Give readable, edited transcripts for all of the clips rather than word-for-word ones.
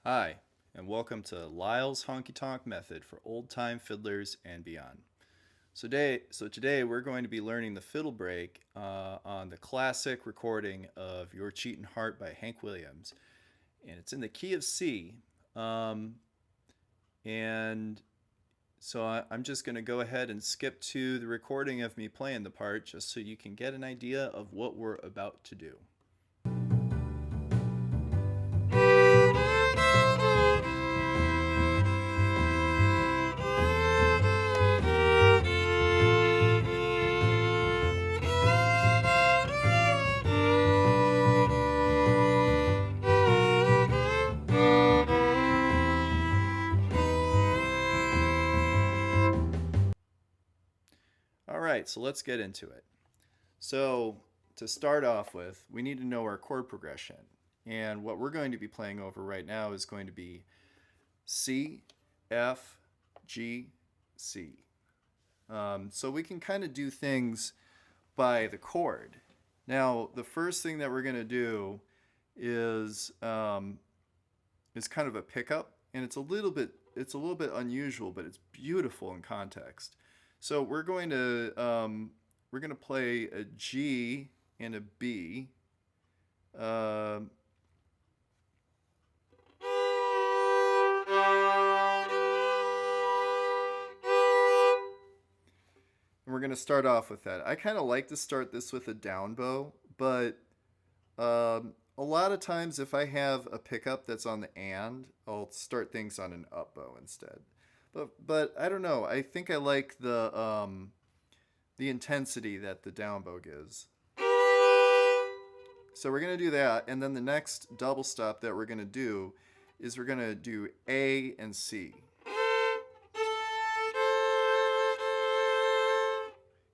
Hi, and welcome to Lyle's Honky Tonk Method for old time fiddlers and beyond. Today we're going to be learning the fiddle break on the classic recording of "Your Cheatin' Heart" by Hank Williams, and it's in the key of C. Um, and I'm just going to go ahead and skip to the recording of me playing the part, just so you can get an idea of what we're about to do. All right, so let's get into it. So, to start off with, we need to know our chord progression. And what we're going to be playing over right now is going to be C, F, G, C. So we can kind of do things by the chord. Now, the first thing that we're going to do is kind of a pickup, and it's a little bit unusual, but it's beautiful in context. So we're going to play a G and a B. Uh, and we're going to start off with that. I kind of like to start this with a down bow, but a lot of times if I have a pickup that's on the and, I'll start things on an up bow instead. But I don't know. I think I like the intensity that the down bow gives. So we're going to do that, and then the next double stop that we're going to do is we're going to do A and C.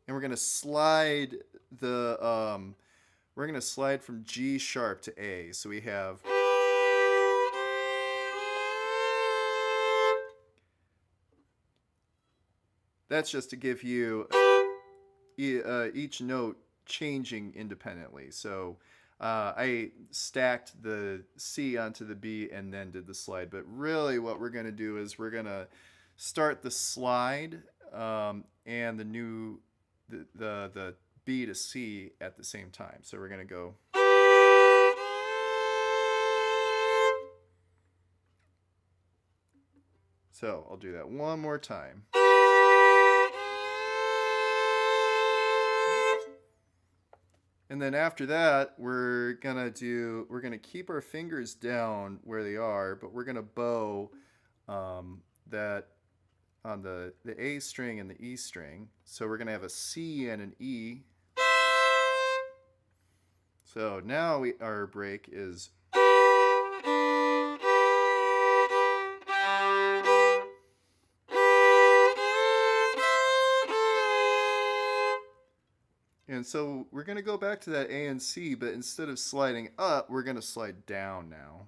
And we're going to slide from G sharp to A. So we have that's just to give you each note changing independently. So I stacked the C onto the B and then did the slide. But really, what we're going to do is we're going to start the slide and the B to C at the same time. So we're going to go. So I'll do that one more time. And then after that, we're gonna keep our fingers down where they are, but we're gonna bow that on the A string and the E string. So we're gonna have a C and an E. So now our break is. And so we're going to go back to that A and C, but instead of sliding up, we're going to slide down now.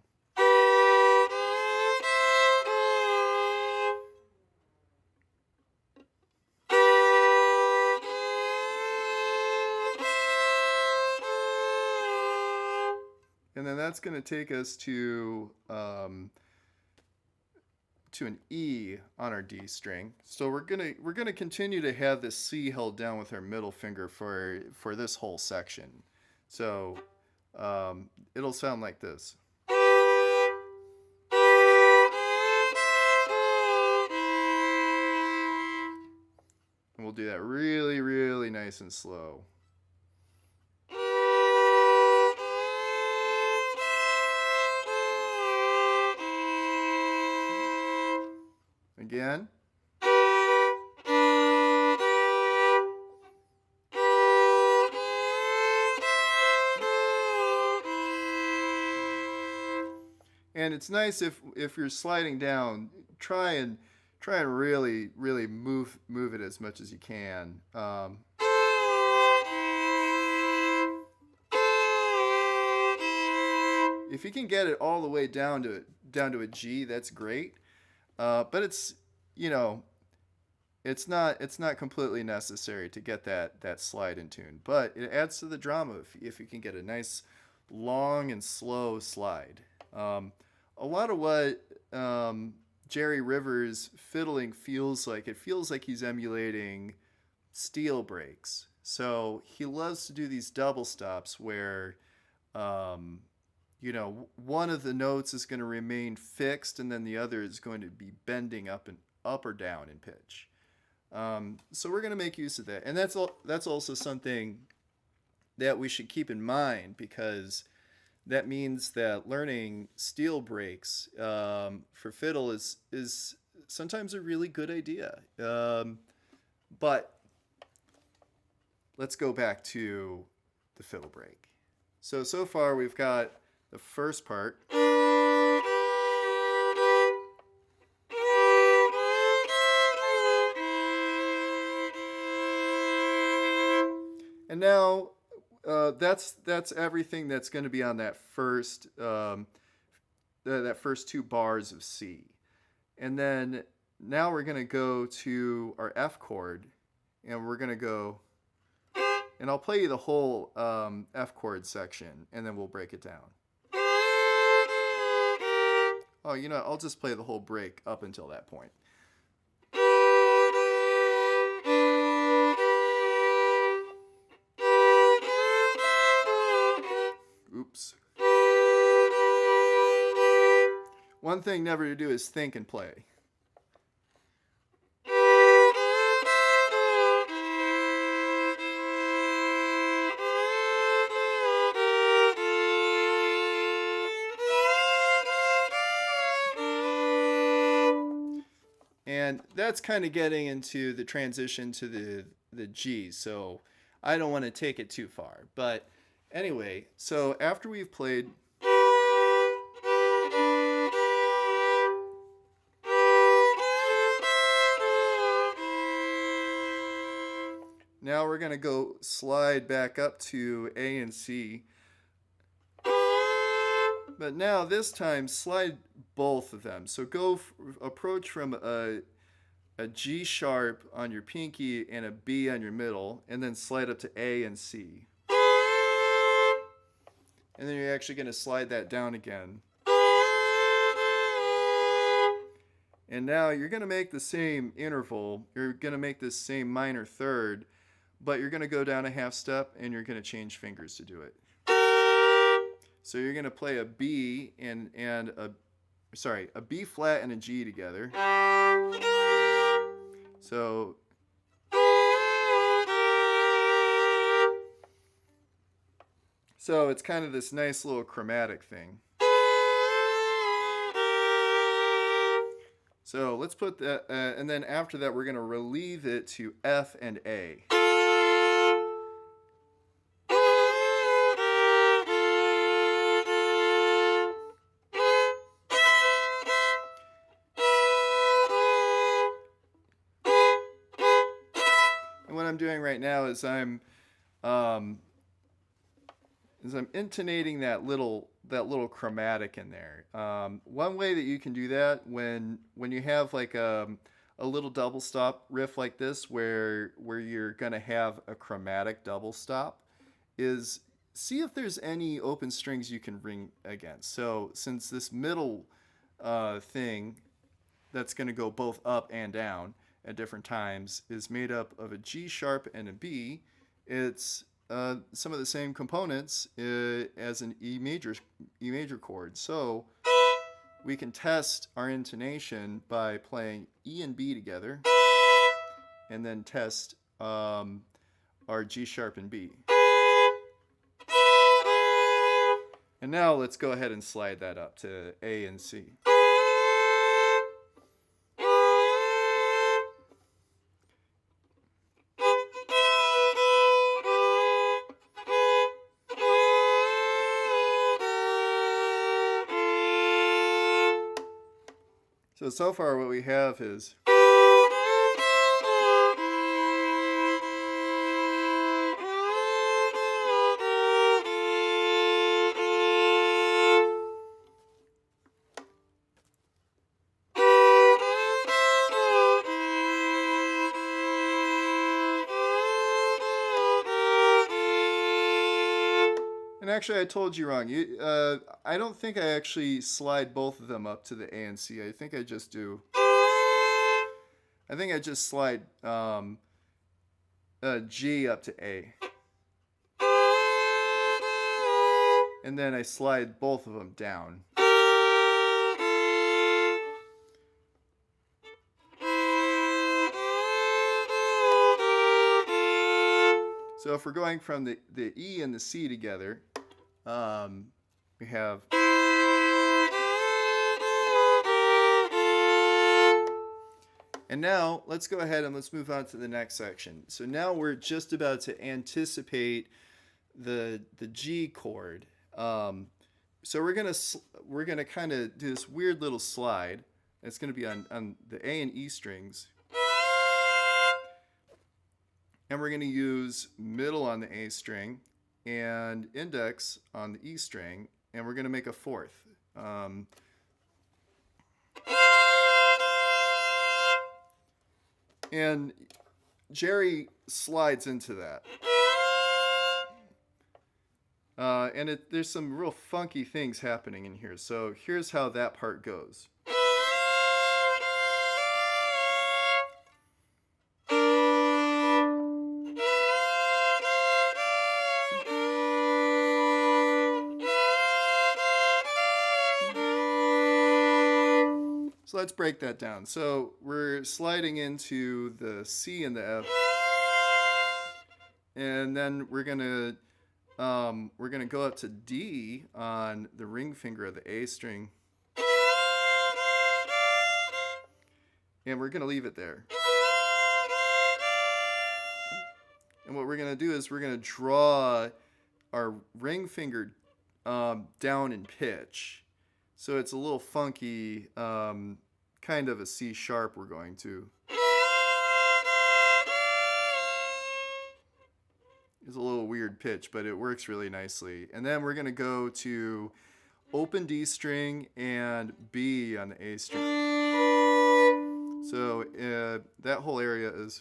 And then that's going to take us to an E on our D string. So we're gonna continue to have this C held down with our middle finger for this whole section. So it'll sound like this. And we'll do that really, really nice and slow. Again. And it's nice if you're sliding down, try and really move it as much as you can. If you can get it all the way down to a G, that's great. But it's it's not completely necessary to get that slide in tune. But it adds to the drama if you can get a nice long and slow slide. a lot of what Jerry Rivers fiddling feels like, it feels like he's emulating steel breaks. So he loves to do these double stops where, um, one of the notes is going to remain fixed, and then the other is going to be bending up or down in pitch. So we're going to make use of that, and that's also something that we should keep in mind, because that means that learning steel breaks for fiddle is sometimes a really good idea. But let's go back to the fiddle break. So far we've got the first part. And now that's everything that's going to be on that first two bars of C. And then now we're going to go to our F chord, and we're going to go, and I'll play you the whole F chord section, and then we'll break it down. Oh, I'll just play the whole break up until that point. Oops. One thing never to do is think and play. And that's kind of getting into the transition to the G, so I don't want to take it too far. But anyway, so after we've played, now we're going to go slide back up to A and C. But now this time slide both of them. So approach from a G sharp on your pinky and a B on your middle, and then slide up to A and C. And then you're actually going to slide that down again. And now you're going to make the same interval. You're going to make this same minor third, but you're going to go down a half step, and you're going to change fingers to do it. So you're going to play a B and a B flat and a G together. So it's kind of this nice little chromatic thing. So let's put that, and then after that we're going to relieve it to F and A. What I'm doing right now is I'm intonating that little chromatic in there. One way that you can do that when you have like a little double stop riff like this, where you're gonna have a chromatic double stop, is see if there's any open strings you can ring against. So since this middle thing that's gonna go both up and down at different times is made up of a G sharp and a B, it's some of the same components as an E major chord. So we can test our intonation by playing E and B together, and then test our G sharp and B. And now let's go ahead and slide that up to A and C. So far what we have is actually, I told you wrong. I don't think I actually slide both of them up to the A and C. I think I just do. I think I just slide G up to A. And then I slide both of them down. So if we're going from the E and the C together, we have. And now let's go ahead and let's move on to the next section. So now we're just about to anticipate the G chord. So we're gonna kind of do this weird little slide. It's gonna be on the A and E strings. And we're going to use middle on the A string and index on the E string, and we're going to make a fourth. And Jerry slides into that. And there's some real funky things happening in here. So here's how that part goes. So let's break that down. So we're sliding into the C and the F, and then we're gonna go up to D on the ring finger of the A string, and we're gonna leave it there. And what we're gonna do is we're gonna draw our ring finger down in pitch. So it's a little funky, kind of a C sharp we're going to. It's a little weird pitch, but it works really nicely. And then we're going to go to open D string and B on the A string. So that whole area is.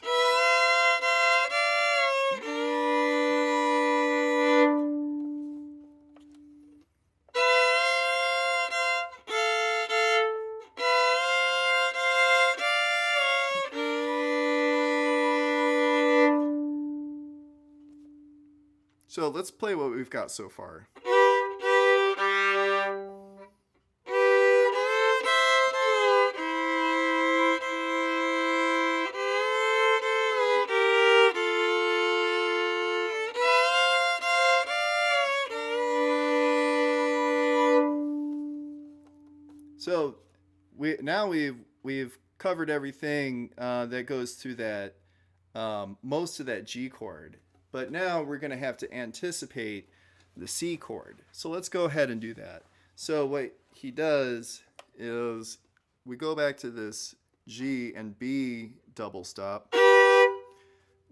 So let's play what we've got so far. So we've covered everything that goes through that most of that G chord. But now we're going to have to anticipate the C chord. So let's go ahead and do that. So what he does is we go back to this G and B double stop.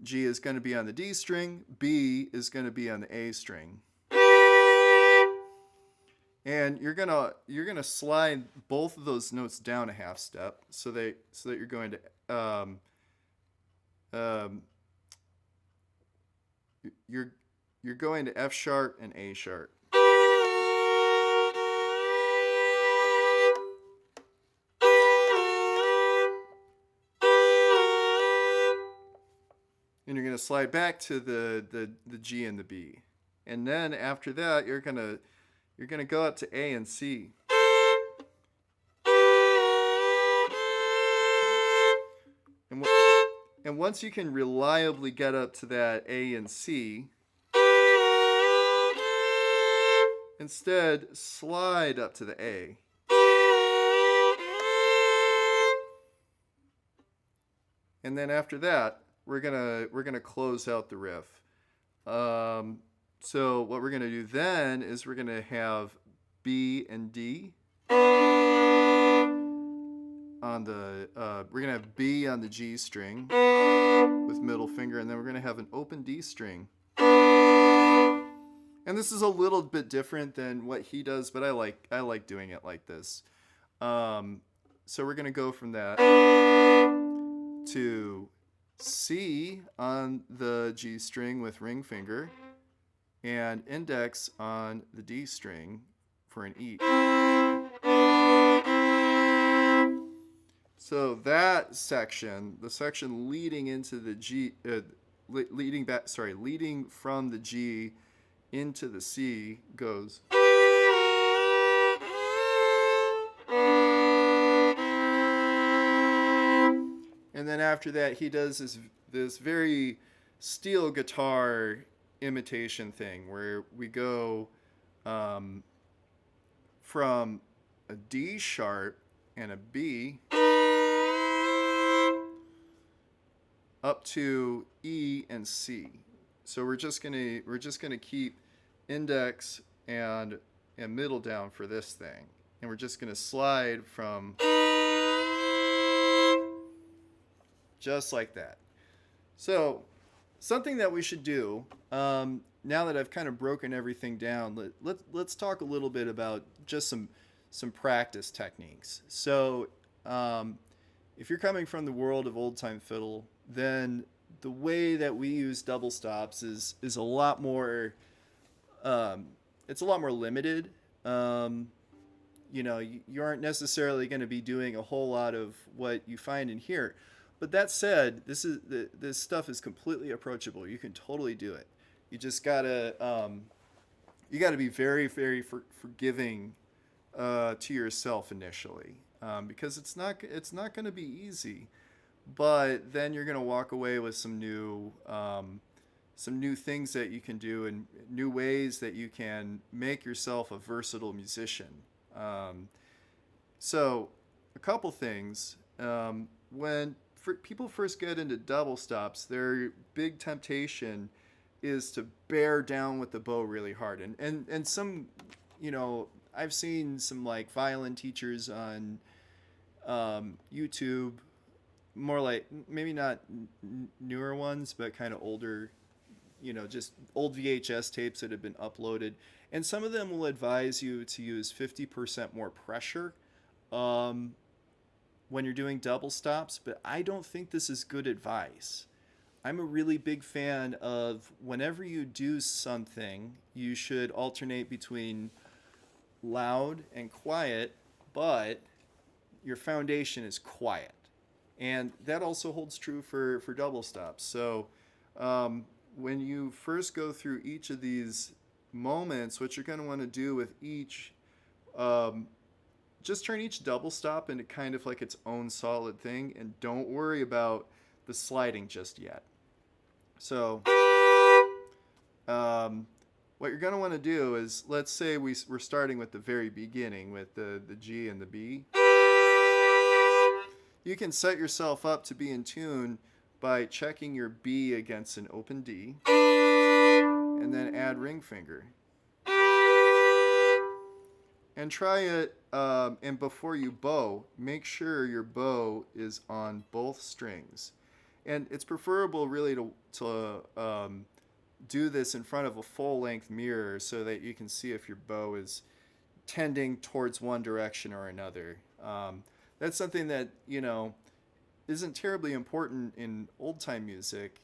G is going to be on the D string. B is going to be on the A string. And you're gonna slide both of those notes down a half step so that you're going to you're going to F sharp and A sharp. And you're going to slide back to the G and the B. And then after that, you're going to go up to A and C. And once you can reliably get up to that A and C, instead slide up to the A. And then after that, we're gonna close out the riff. So what we're gonna do then is we're gonna have B and D on the we're gonna have B on the G string with middle finger, and then we're gonna have an open D string. And this is a little bit different than what he does, but I like doing it like this. So we're gonna go from that to C on the G string with ring finger, and index on the D string for an E. So that section, the section leading into the G, leading from the G into the C goes. And then after that, he does this very steel guitar imitation thing where we go from a D sharp and a B up to E and C. So we're just gonna keep index and middle down for this thing, and we're just gonna slide from just like that. So something that we should do now that I've kind of broken everything down, let's talk a little bit about just some practice techniques. So if you're coming from the world of old time fiddle, then the way that we use double stops is a lot more it's a lot more limited. You know, you aren't necessarily going to be doing a whole lot of what you find in here. But that said, this stuff is completely approachable. You can totally do it. You just gotta be very forgiving to yourself initially, because it's not going to be easy. But then you're going to walk away with some new things that you can do and new ways that you can make yourself a versatile musician. So a couple things. When people first get into double stops, their big temptation is to bear down with the bow really hard. And some, you know, I've seen some like violin teachers on YouTube, more like maybe not newer ones, but kind of older, you know, just old VHS tapes that have been uploaded. And some of them will advise you to use 50% more pressure when you're doing double stops, but I don't think this is good advice. I'm a really big fan of whenever you do something, you should alternate between loud and quiet, but your foundation is quiet. And that also holds true for double stops. So when you first go through each of these moments, what you're going to want to do with each, just turn each double stop into kind of like its own solid thing, and don't worry about the sliding just yet. So what you're going to want to do is, let's say we're starting with the very beginning with the G and the B. You can set yourself up to be in tune by checking your B against an open D, and then add ring finger. And try it, and before you bow, make sure your bow is on both strings. And it's preferable really to do this in front of a full-length mirror so that you can see if your bow is tending towards one direction or another. That's something that, you know, isn't terribly important in old-time music,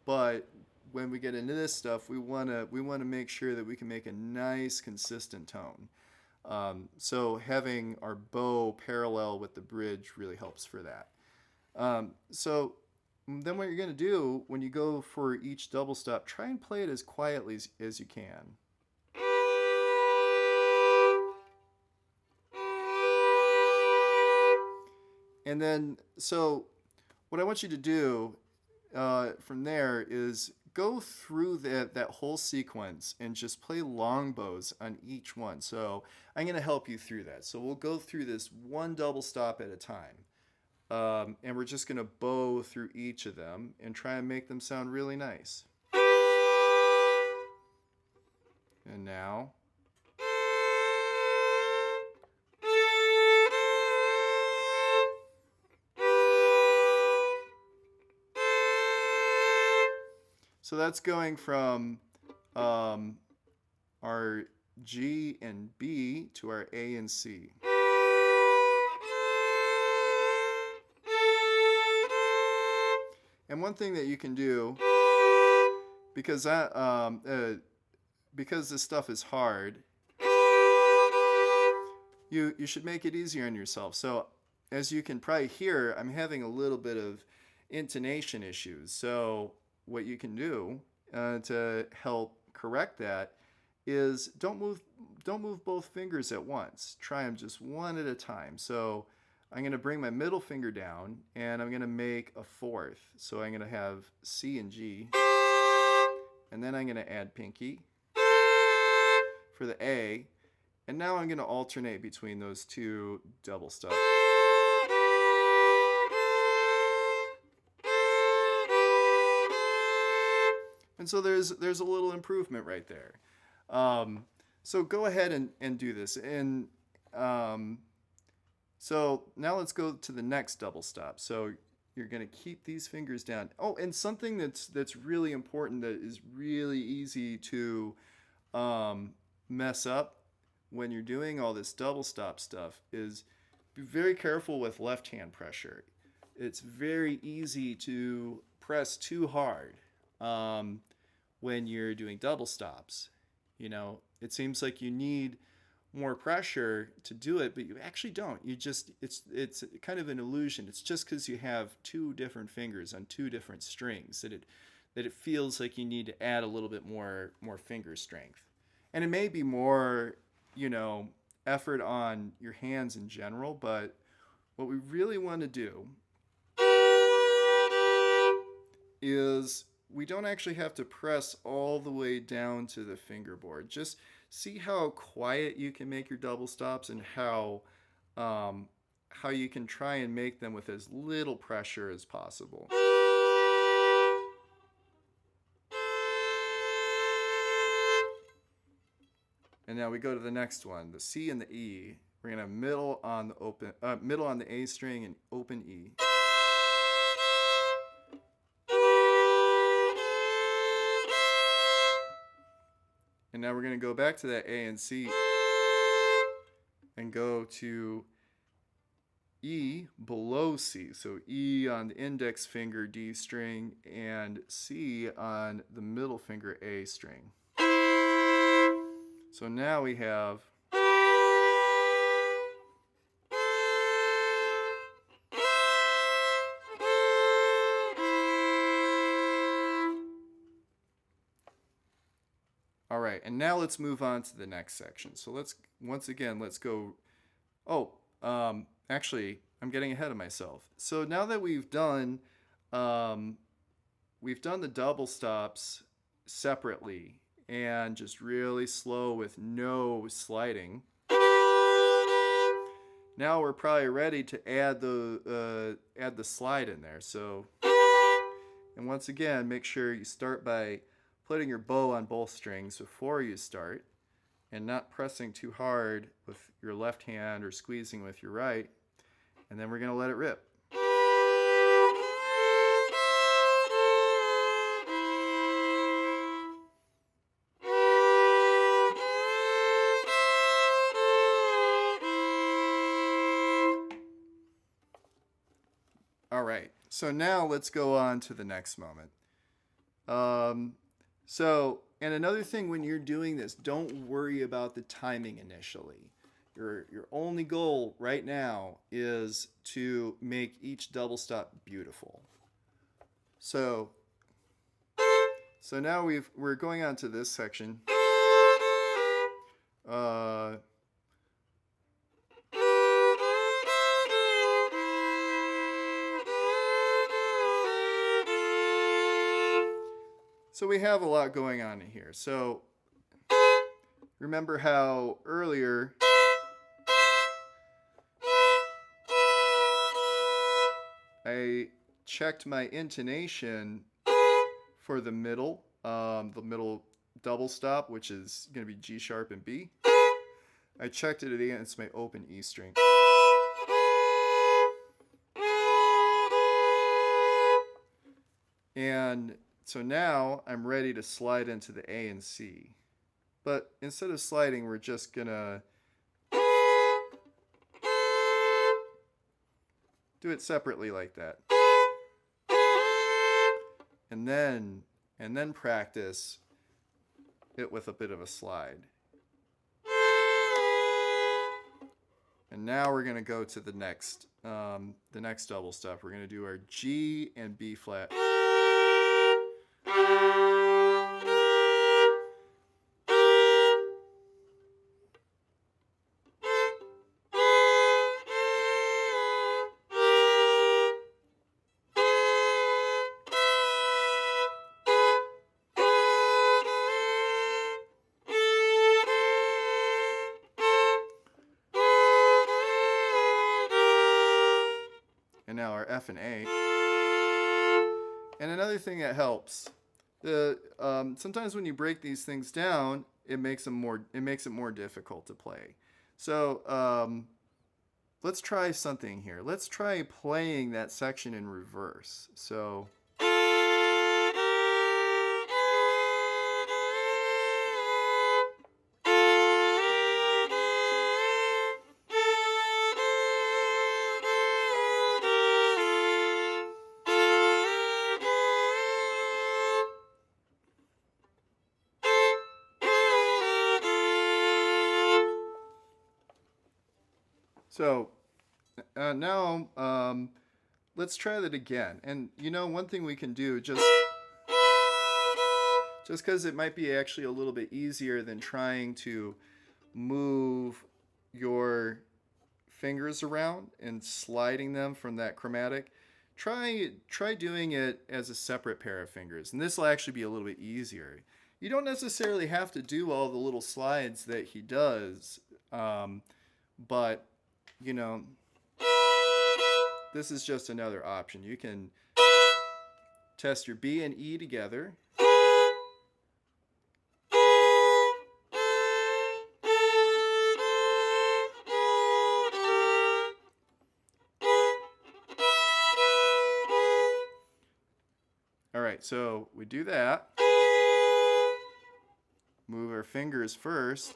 but when we get into this stuff, we want to make sure that we can make a nice, consistent tone. So having our bow parallel with the bridge really helps for that. So then what you're going to do when you go for each double stop, try and play it as quietly as you can. And then, so what I want you to do from there is go through that whole sequence and just play long bows on each one. So I'm going to help you through that. So we'll go through this one double stop at a time. And we're just going to bow through each of them and try and make them sound really nice. And now. So that's going from our G and B to our A and C. And one thing that you can do, because because this stuff is hard, you should make it easier on yourself. So as you can probably hear, I'm having a little bit of intonation issues. So what you can do to help correct that is don't move both fingers at once. Try them just one at a time. So I'm going to bring my middle finger down and I'm going to make a fourth. So I'm going to have C and G, and then I'm going to add pinky for the A, and now I'm going to alternate between those two double stops. And so there's a little improvement right there. So go ahead and do this. And so now let's go to the next double stop. So you're going to keep these fingers down. Oh, and something that's really important that is really easy to mess up when you're doing all this double stop stuff is be very careful with left hand pressure. It's very easy to press too hard when you're doing double stops. You know, it seems like you need more pressure to do it, but you actually don't. You just it's kind of an illusion. It's just because you have two different fingers on two different strings that it feels like you need to add a little bit more finger strength. And it may be more, effort on your hands in general, but what we really want to do is we don't actually have to press all the way down to the fingerboard. Just see how quiet you can make your double stops and how you can try and make them with as little pressure as possible. And now we go to the next one, the C and the E. We're gonna have middle on the A string and open E. And now we're gonna go back to that A and C and go to E below C. So E on the index finger D string and C on the middle finger A string. So now we have all right, and now let's move on to the next section. So let's go. Actually, I'm getting ahead of myself. So now that we've done the double stops separately and just really slow with no sliding. Now we're probably ready to add the slide in there. So, and once again, make sure you start by putting your bow on both strings before you start and not pressing too hard with your left hand or squeezing with your right. And then we're going to let it rip. All right, so now let's go on to the next moment. And another thing when you're doing this, don't worry about the timing initially. Your only goal right now is to make each double stop beautiful. So now we're going on to this section. So we have a lot going on in here. So remember how earlier I checked my intonation for the middle double stop, which is going to be G sharp and B. I checked it against my open E string. And so now I'm ready to slide into the A and C. But instead of sliding, we're just gonna do it separately like that. And then and then practice it with a bit of a slide. And now we're going to go to the next double step. We're going to do our G and B flat. And now our F and A. And another thing that helps, sometimes when you break these things down, it makes it more difficult to play. So let's try something here. Let's try playing that section in reverse. So. So now let's try that again. And you know, one thing we can do, just because it might be actually a little bit easier than trying to move your fingers around and sliding them from that chromatic, try doing it as a separate pair of fingers, and this will actually be a little bit easier. You don't necessarily have to do all the little slides that he does, but you know, this is just another option. You can test your B and E together. All right, so we do that. Move our fingers first.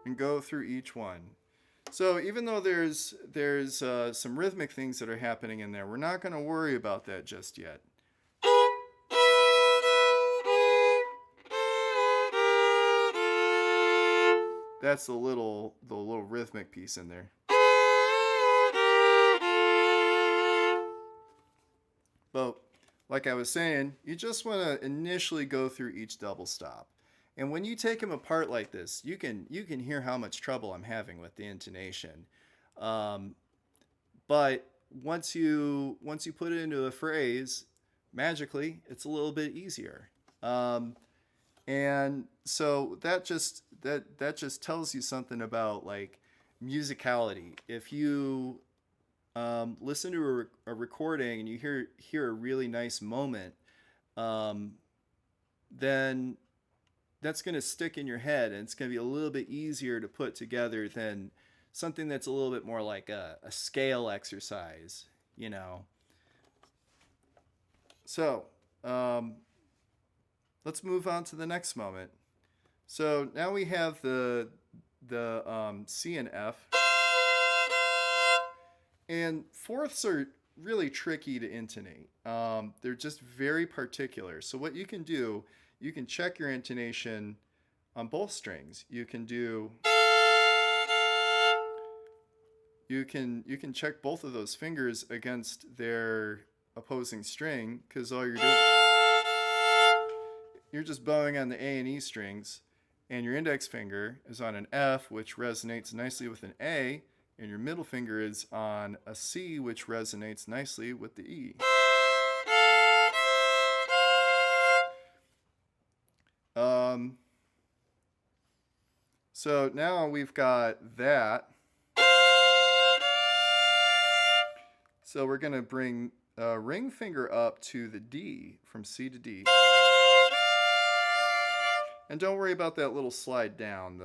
And go through each one. So even though there's some rhythmic things that are happening in there, we're not going to worry about that just yet. That's the little rhythmic piece in there. But like I was saying, you just want to initially go through each double stop. And when you take them apart like this, you can hear how much trouble I'm having with the intonation. But once you put it into a phrase, magically, it's a little bit easier. And so that just tells you something about like musicality. If you listen to a recording and you hear a really nice moment, then that's going to stick in your head, and it's going to be a little bit easier to put together than something that's a little bit more like a scale exercise, you know. So let's move on to the next moment. So now we have the C and F. And fourths are really tricky to intonate. They're just very particular. So what you can do, you can check your intonation on both strings. You can check both of those fingers against their opposing string, because all you're just bowing on the A and E strings, and your index finger is on an F, which resonates nicely with an A, and your middle finger is on a C, which resonates nicely with the E. So now we've got that. So we're going to bring ring finger up to the D, from C to D. And don't worry about that little slide down.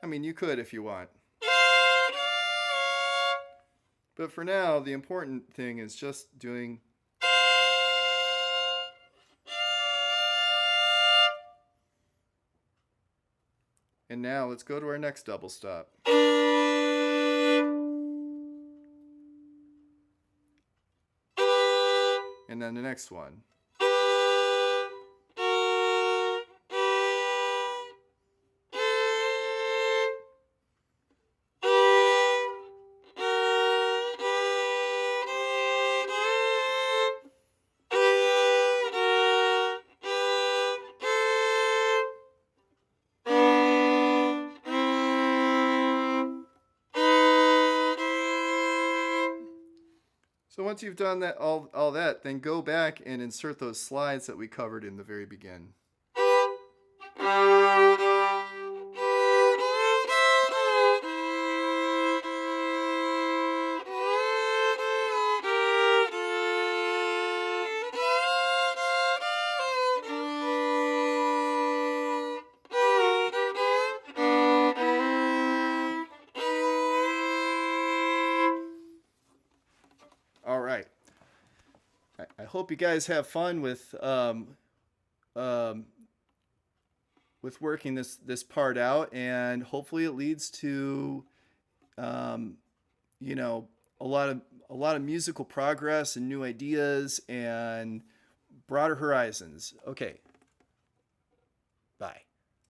I mean, you could if you want. But for now, the important thing is just doing. And now let's go to our next double stop. And then the next one. So once you've done that, all that, then go back and insert those slides that we covered in the very beginning. All right. I hope you guys have fun with working this part out, and hopefully it leads to you know a lot of musical progress and new ideas and broader horizons. Okay. Bye.